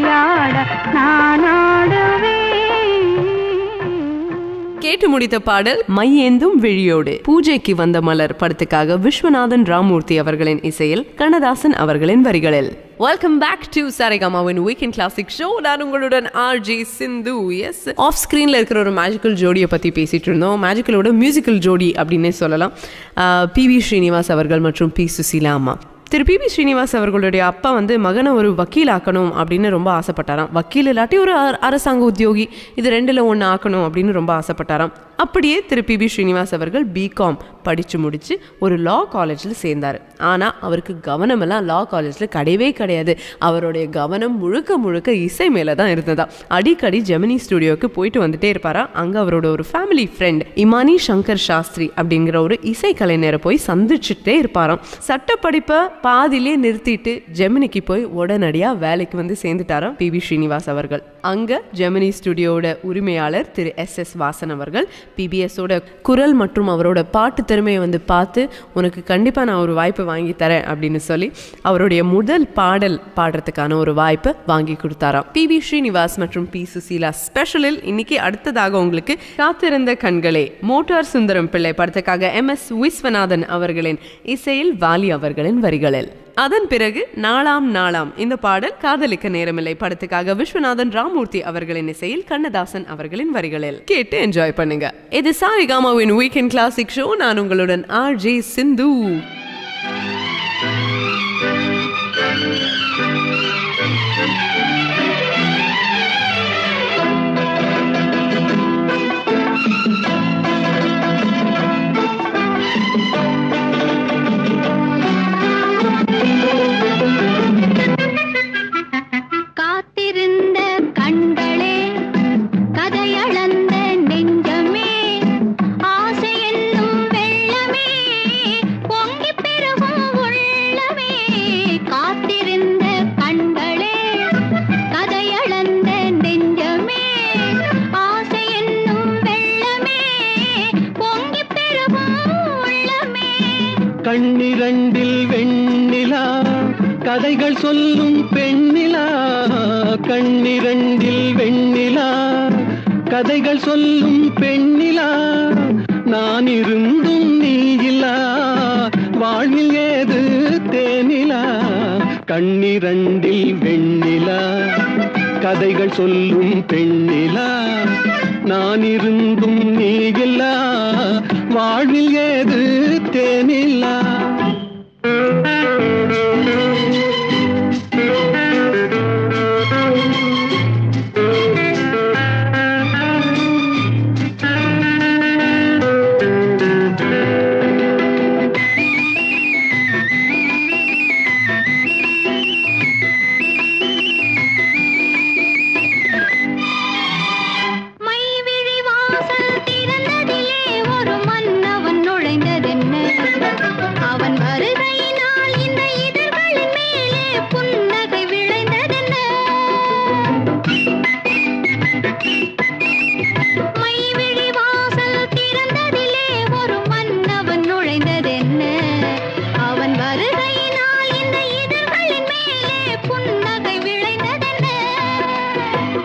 விளையாட நான் ஆடுவேன். கேட்டு முடித்த பாடல் மையேந்தும் விழியோடு. பூஜைக்கு வந்த மலர் படத்துக்காக விஸ்வநாதன் ராமூர்த்தி அவர்களின் இசையில் கண்ணதாசன் அவர்களின் வரிகளில். வெல்கம் பேக் டு சாரேகாமாவின் வீக்கெண்ட் கிளாசிக் ஷோ. நான் உங்களுடன் ஆர்ஜே சிந்து. எஸ், ஆஃப் ஸ்க்ரீனில் இருக்கிற ஒரு மேஜிக்கல் ஜோடியை பற்றி பேசிகிட்டு இருந்தோம். மேஜிக்கலோட மியூசிக்கல் ஜோடி அப்படின்னே சொல்லலாம். PB ஸ்ரீனிவாஸ் அவர்கள் மற்றும் P. சுசீலா அம்மா. திரு PB ஸ்ரீனிவாஸ் அவர்களுடைய அப்பா மகனை ஒரு வக்கீல் ஆக்கணும் அப்படின்னு ரொம்ப ஆசைப்பட்டாராம். வக்கீல் இல்லாட்டி ஒரு அரசாங்க உத்தியோகி, இது ரெண்டில் ஒன்று ஆக்கணும் அப்படின்னு ரொம்ப ஆசைப்பட்டாராம். அப்படியே திரு PB ஸ்ரீனிவாஸ் அவர்கள் BCom படித்து முடித்து ஒரு லா காலேஜில் சேர்ந்தார். ஆனால் அவருக்கு கவனமெல்லாம் லா காலேஜில் கிடையவே. அவருடைய கவனம் முழுக்க முழுக்க இசை மேலே தான் இருந்ததா. அடிக்கடி ஜெமினி ஸ்டுடியோவுக்கு போயிட்டு வந்துட்டே இருப்பாரா. அங்கே அவரோட ஒரு ஃபேமிலி ஃப்ரெண்ட் இமானி சங்கர் சாஸ்திரி அப்படிங்கிற ஒரு இசை கலைஞரை போய் சந்திச்சுட்டே இருப்பாராம். சட்டப்படிப்பை பாதிலே நிறுத்திட்டு ஜெமினிக்கு போய் உடனடியாக வேலைக்கு சேர்ந்துட்டாராம் PB ஸ்ரீனிவாஸ் அவர்கள். அங்கே ஜெமினி ஸ்டுடியோட உரிமையாளர் திரு SS வாசன் அவர்கள் PBSோட குரல் மற்றும் அவரோட பாட்டு திறமையை பார்த்து, உனக்கு கண்டிப்பாக நான் ஒரு வாய்ப்பு வாங்கி தரேன் அப்படின்னு சொல்லி அவருடைய முதல் பாடல் பாடுறதுக்கான ஒரு வாய்ப்பை வாங்கி கொடுத்தாராம். PB ஸ்ரீனிவாஸ் மற்றும் P. சுசீலா ஸ்பெஷலில் இன்னைக்கு அடுத்ததாக உங்களுக்கு காத்திருந்த கண்களே, மோட்டார் சுந்தரம் பிள்ளை படத்துக்காக MS விஸ்வநாதன் அவர்களின் இசையில் வாலி அவர்களின் வரிகளில். அதன் பிறகு நாளாம் நாளாம் இந்த பாடல் காதலிக்க நேரமில்லை படத்துக்காக விஸ்வநாதன் ராமூர்த்தி அவர்களின் இசையில் கண்ணதாசன் அவர்களின் வரிகளில். கேட்டு என்ஜாய் பண்ணுங்க. இது சாரேகாமாவின் வீக்கெண்ட் கிளாசிக் ஷோ. நான் உங்களுடன் RJ சிந்து. கண்ணிரண்டில் வெண்ணிலா கதைகள் சொல்லும் பெண்ணிலா, கண்ணிரண்டில் வெண்ணிலா கதைகள் சொல்லும் பெண்ணிலா, நான் இருந்தும் நீ இல்லா வாழ்வில் ஏது தேனிலா. கண்ணிரண்டில் வெண்ணிலா கதைகள் சொல்லும் பெண்ணிலா, நான் இருந்தும் நீ இல்லா வாழ்வில் ஏது தேனிலா.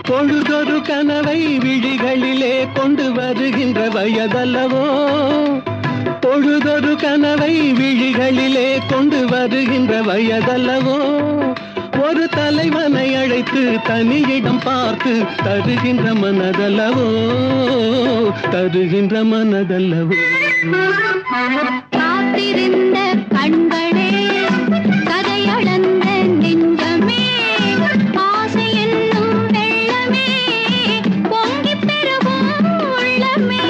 பொழுதொரு கனவை விழிகளிலே கொண்டு வருகின்ற வயதல்லவோ, பொழுதொரு கனவை விழிகளிலே கொண்டு வருகின்ற வயதல்லவோ, ஒரு தலைவனை அழைத்து தனியிடம் பார்த்து தருகின்ற மனதல்லவோ, தருகின்ற மனதல்லவோ. காத்திருந்த கண்களே கதையளந்த நெஞ்சமே, ஆசை என்னும் வெள்ளமே பொங்கி பெருகும் உள்ளமே.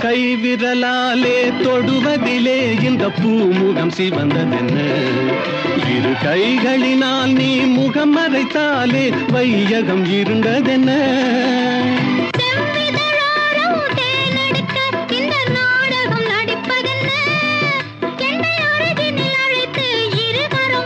கைவிரலாலே தொடுவதிலே இந்த பூமுகம் சிவந்ததென்ன, இரு கைகளினால் நீ முகம் மறைத்தாலே வையகம் இருந்ததென்ன. நாடகம் நடிப்பதென்ன, என்னை அருகினில் அழைத்து இருவரும்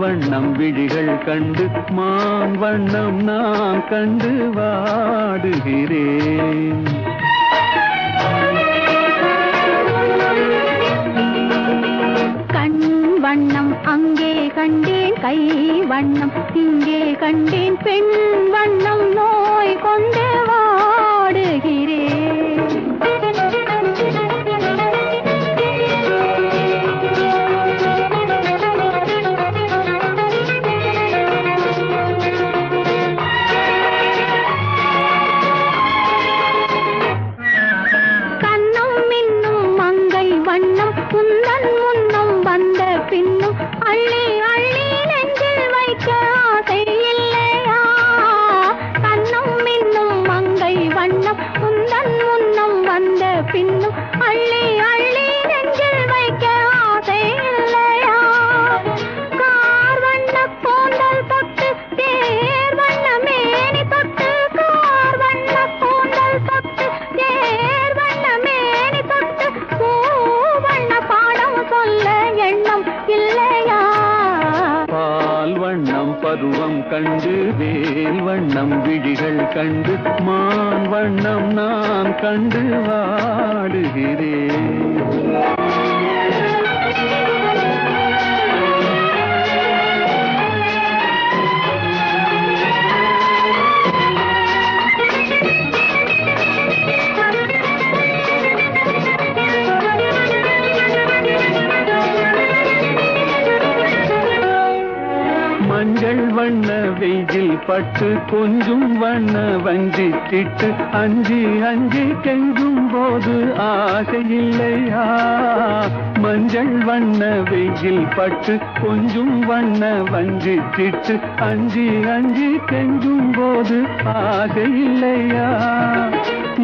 வண்ணம் விழிகள் கண்டு மான் வண்ணம் நான் கண்டு வாடுகிறேன். கண் வண்ணம் அங்கே கண்டேன், கை வண்ணம் இங்கே கண்டேன், பெண் வண்ணம் நோய் கொண்டு வாடுகிறேன். பருவம் கண்டு வேல் வண்ணம் விழிகள் கண்டு மான் வண்ணம் நான் கண்டு வாடுகிறேன். மஞ்சள் வண்ண வெயில் பட்டு கொஞ்சம் வண்ண வஞ்சி திட்டு அஞ்சி அஞ்சி கெஞ்சும் போது ஆசை இல்லையா? மஞ்சள் வண்ண வெயில் பட்டு கொஞ்சம் வண்ண வஞ்சி திட்டு அஞ்சி அஞ்சி கெஞ்சும் போது ஆசை இல்லையா?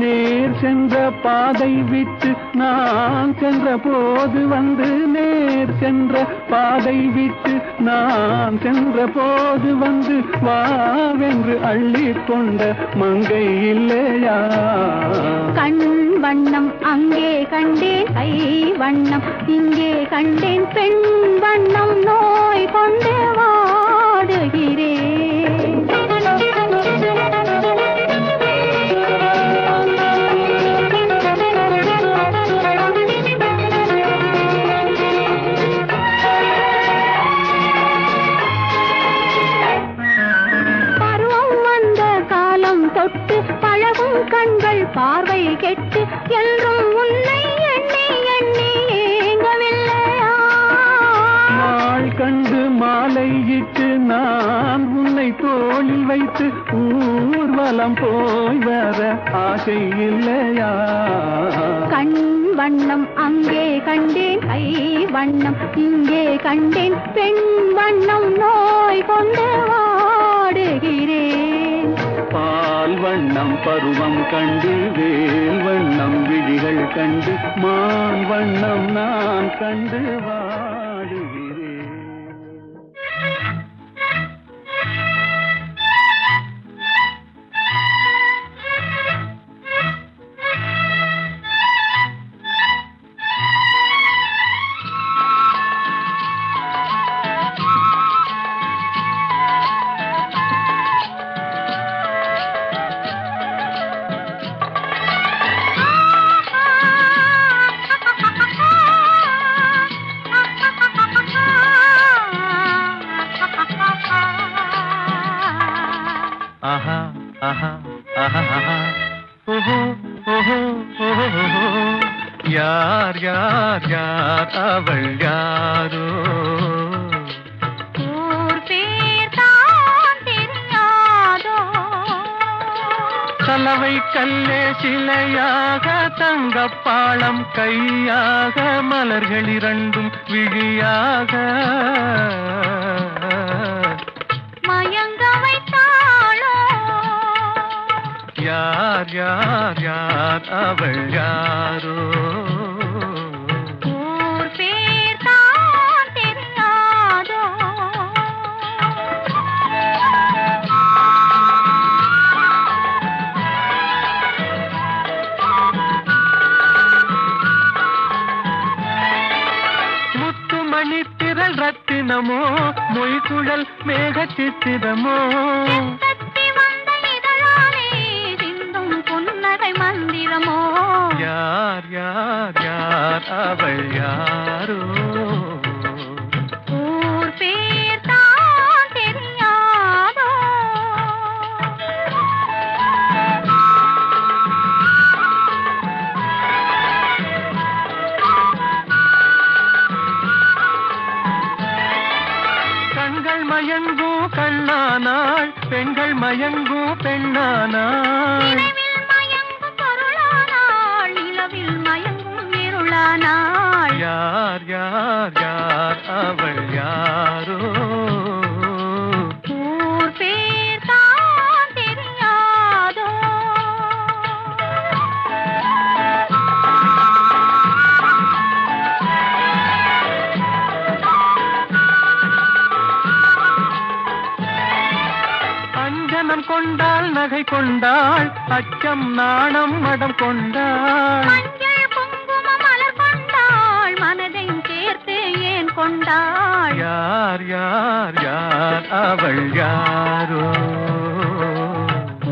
நேர் சென்ற பாதை விட்டு நான் சென்ற போது வந்து நேர் சென்ற பாதை விட்டு நான் சென்ற போது வந்து வாவென்று அள்ளி கொண்ட மங்கை இல்லையா? கண் வண்ணம் அங்கே கண்டேன், கை வண்ணம் இங்கே கண்டேன், பெண் வண்ணம் நோய் கொண்டு வாடுகிறேன். தொட்டு பழகும் கண்கள் பார்வை கெட்டு என்றும் உன்னை எண்ணி எண்ணி ஏங்கவில்லையா? நாள் கண்டு மாலையிட்டு நான் உன்னை தோளில் வைத்து ஊர்வலம் போய் வர ஆசை இல்லையா? கண் வண்ணம் அங்கே கண்டேன், கை வண்ணம் இங்கே கண்டேன், பெண் வண்ணம் நோய் கொண்டு வாடுகிறேன். பால் வண்ணம் பருவம் கண்டு வேல் வண்ணம் விழிகள் கண்டு மான் வண்ணம் நான் கண்டு வாடுகிறேன். ஆஹா ஆஹா ஆஹா ஆஹா ஓஹோ ஓஹோ ஓஹோ யார் யார் யார் அவள் யாரோ? ஊர் பேர் தான் தெரியாதோ? கலவை கல்லே சிலையாக தங்கப்பாளம் கையாக மலர்கள் இரண்டும் விழியாக மயங்க வைத்தாளோ? யார் யார் யார் அவள் யாரோ? ஊர் பேர் தான் தெரியாதோ? முத்துமணி திரள் ரத்தினமோ மொய் சித்திரமோ தத்தி வந்த இதழாலே சிந்தும் புன்னகை மந்திரமோ யார் யார் யார் அவள் யாரோ ஊர் பேர் தான் தெரியாதோ கண்கள் மயங்கும் கண்ணானாள் பெண்கள் மயங்கும் பெண்ணானாள் நினைவில் மயங்கும் பொருளானாள் நிலவில் மயங்கும் இருளானாள் யார் யார் யார் அவள் யாரோ ஊர் பேர் தான் தெரியாதோ அஞ்சனம் கொண்டாள் நகை கொண்டாள் அச்சம் நாணம் மடம் கொண்டாள் மஞ்சள் குங்கும மலர் கொண்டாள் மனதையும் சேர்த்து ஏன் கொண்டாள் யார் யார் யார் அவள் யாரோ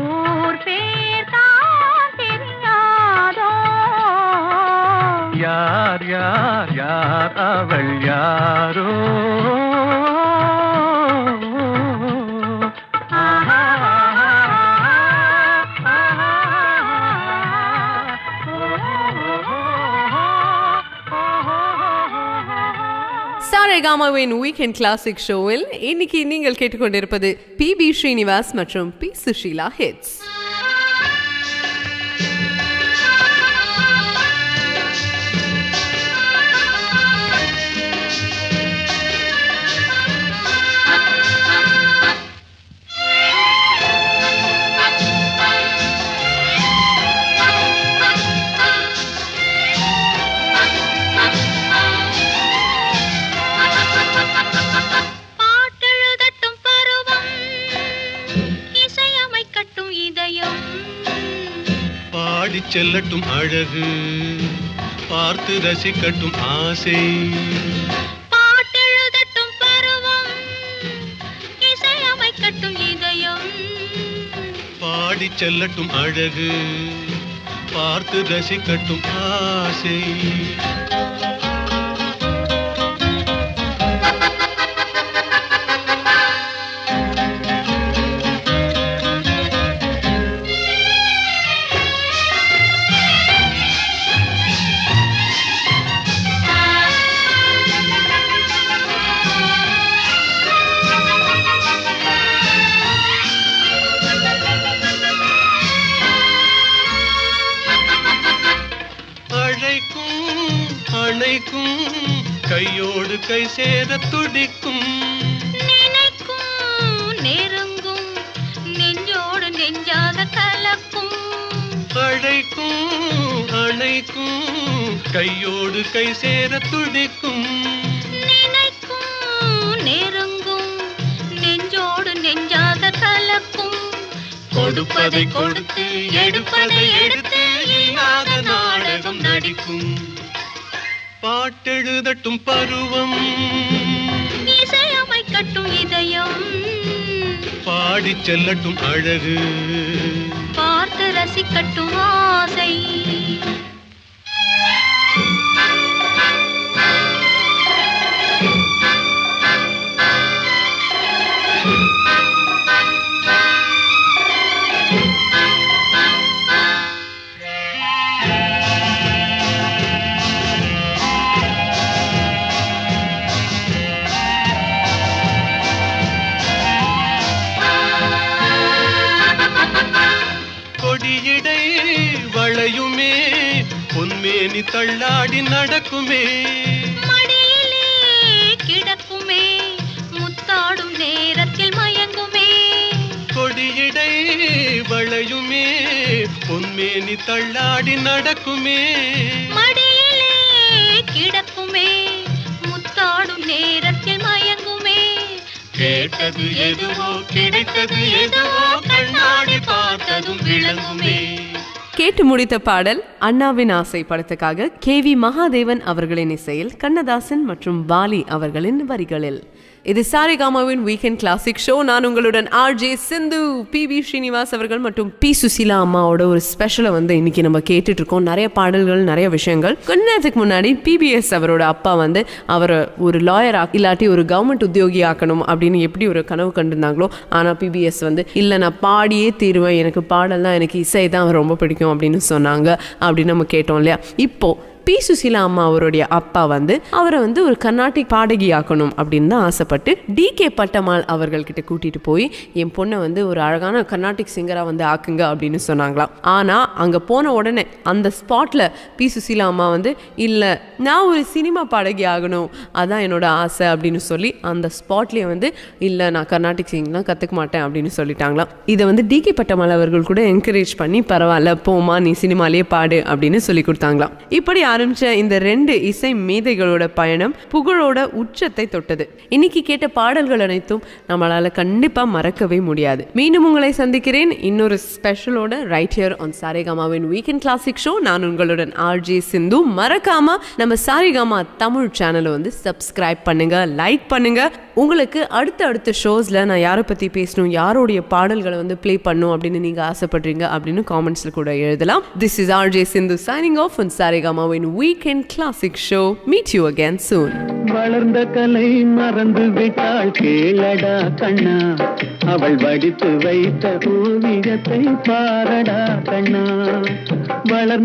ஊர் பேர் தான் தெரியாதோ யார் யார் யார் அவள் யாரோ சாரேகாமாவின் வீக்கெண்ட் கிளாசிக் ஷோவில் இன்னைக்கு நீங்கள் கேட்டுக்கொண்டிருப்பது பி ஸ்ரீனிவாஸ் மற்றும் பி சுஷீலா ஹிட்ஸ். பாட்டெழுதட்டும் பருவம் இசையமைக்கட்டும் இதயம் பாடிச் செல்லட்டும் அழகு பார்த்து ரசிக்கட்டும் ஆசை பாட்டெழுதட்டும் பருவம் இசையமைக்கட்டும் இதயம் பாடிச் செல்லட்டும் அழகு பார்த்து ரசிக்கட்டும் ஆசை அணைக்கும் கையோடு கை சேர துடிக்கும் நினைக்கும் நெருங்கும் நெஞ்சோடு நெஞ்சாக கலக்கும் அணைக்கும் கையோடு கை சேர துடிக்கும் நினைக்கும் நெருங்கும் நெஞ்சோடு நெஞ்சாக கலக்கும் கொடுப்பதை கொடுத்து எடுப்பதை எடுத்து இல்லாத நாடகம் நடிக்கும் பாட்டெழுதட்டும் பருவம் இசையமைக்கட்டும் இதயம் பாடிச் செல்லட்டும் அழகு பார்த்து ரசிக்கட்டும் ஆசை கொடியிடை வளையுமே பொன்மேனி தள்ளாடி நடக்குமே மடியிலே கிடக்குமே முத்தாடும் நேரத்தில் மயங்குமே கொடியிடை வளையுமே பொன்மேனி தள்ளாடி நடக்குமே மடியிலே கிடக்குமே முத்தாடும் நேரத்தில் மயங்குமே கேட்டது எதுவோ கிடைத்தது எதுவோ கண்ணாடி பார்த்ததும் விளங்குமே. கேட்டு முடித்த பாடல் அண்ணாவின் ஆசை படத்துக்காக KV மகாதேவன் அவர்களின் இசையில் கண்ணதாசன் மற்றும் பாலி அவர்களின் வரிகளில். இது சாரேகாமாவின் வீக்கெண்ட் கிளாசிக் ஷோ. நான் உங்களுடன் ஆர்ஜே சிந்து, PB ஸ்ரீனிவாஸ் அவர்கள் மற்றும் P சுசீலா அம்மாவோட ஒரு ஸ்பெஷலை வந்து இன்னைக்கு நம்ம கேட்டுட்டு இருக்கோம். நிறைய பாடல்கள், நிறைய விஷயங்கள். கொஞ்ச நேரத்துக்கு முன்னாடி PBS அவரோட அப்பா வந்து அவரை ஒரு லாயர் இல்லாட்டி ஒரு கவர்மெண்ட் உத்தியோகி ஆக்கணும் அப்படின்னு எப்படி ஒரு கனவு கண்டிருந்தாங்களோ, ஆனால் PBS வந்து இல்லை நான் பாடியே தீருவேன், எனக்கு பாடல் தான், எனக்கு இசை தான் ரொம்ப பிடிக்கும் அப்படின்னு சொன்னாங்க அப்படின்னு நம்ம கேட்டோம் இல்லையா. இப்போ P சுசீலா அம்மா அவருடைய அப்பா வந்து அவரை வந்து ஒரு கர்நாடிக் பாடகி ஆக்கணும் அப்படின்னு தான் ஆசைப்பட்டு DK பட்டம்மாள் அவர்கள்கிட்ட கூட்டிட்டு போய் என் பொண்ணை வந்து ஒரு அழகான கர்நாடிக் சிங்கரா வந்து ஆக்குங்க அப்படின்னு சொன்னாங்களாம். ஆனா அங்க போன உடனே அந்த ஸ்பாட்ல P சுசீலா அம்மா வந்து இல்லை நான் ஒரு சினிமா பாடகி ஆகணும், அதான் என்னோட ஆசை அப்படின்னு சொல்லி அந்த ஸ்பாட்லயே வந்து இல்லை நான் கர்நாடிக் சிங்லாம் கத்துக்க மாட்டேன் அப்படின்னு சொல்லிட்டாங்களாம். இதை வந்து DK பட்டம்மாள் அவர்கள் கூட என்கரேஜ் பண்ணி பரவாயில்ல போமா நீ சினிமாலேயே பாடு அப்படின்னு சொல்லி கொடுத்தாங்களாம். இப்படி ஆரம்பிச்ச இந்த 2 இசை மேதைகளோட பயணம் புகழோட உச்சத்தை தொட்டது. இன்னைக்கு கேட்ட பாடல்கள் அனைத்தும் நம்மளால கண்டிப்பா மறக்கவே முடியாது. மீண்டும் உங்களை சந்திக்கிறேன் இன்னொரு ஸ்பெஷலோட ரைட் ஹியர் ஆன் சாரேகாமாவின் வீக்கெண்ட் கிளாசிக் ஷோ. நான் உங்களுடன் ஆர்ஜே சிந்து. மறக்காம நம்ம சாரேகாமா தமிழ் சேனலை வந்து சப்ஸ்கிரைப் பண்ணுங்க, லைக் பண்ணுங்க. உங்களுக்கு அடுத்த ஷோஸ்ல நான் யாரை பத்தி பேசணும், யாரோடைய பாடல்களை வந்து ப்ளே பண்ணும் அப்படின்னு நீங்க ஆசைப்படுறீங்க அப்படின்னு காமெண்ட்ஸ்ல கூட எழுதலாம். This is RJ Sindhu signing off on சாரேகாமாவின் weekend classic show. Meet you again soon. வளர்ந்த கலை மறந்து விட்டாள் கேளடா கண்ணா, அவள் வடித்து வைத்த ஓவியத்தை பாரடா கண்ணா. வளர்ந்த